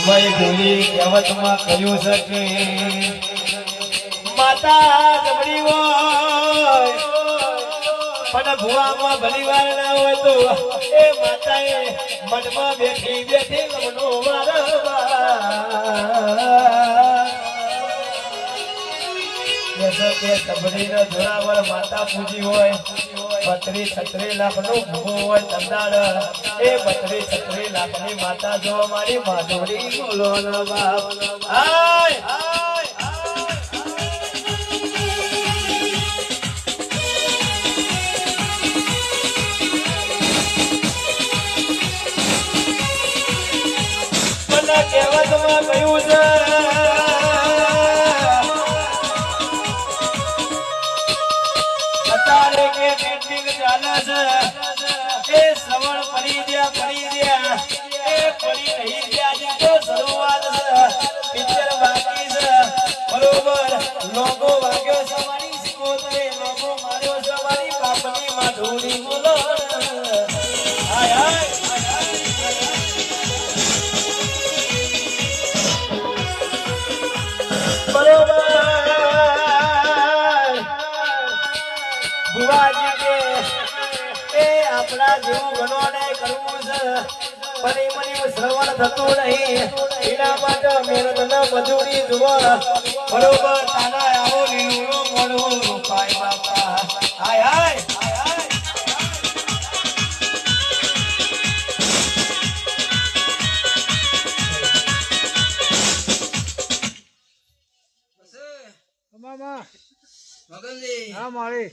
ભાઈ ભૂલી કહેવતમાં કહ્યું છે કે માતા જમણી હોય પણ ભુવામાં ભલી વાર ના હોય તો એ માતાએ મનમાં બેઠી બેઠી લમનો જબડીનો જોરાવર માતા પૂજી હોય 32-36 લાખ નો ભૂગો હોય તંદાડ એ 32-36 લાખ ની માતા જો મારી માધુરી બોલો ન બાપ હાય મને કહેવતમાં કહ્યું છે એ શ્રવણ પડી ગયા એ પડી નહીં ગયા તો શરૂઆત પિક્ચર બાકી છે બરોબર લોગો વાગ્યો સવારી સિકોતરે લોગો માર્યો સવારી બાપની માધુરી બોલો હાય હાય બરોબર ભુવાજી કે આપણા જેવું ગણવાને કરવું છે પણ મને શ્રવણ થતું નહીં એના માટે મહેનત ન મજૂરી જુઓ બરોબર તાના આવો લીલું મળવું રૂપાય બાપા હાય હાય મામા મગનજી હા મારી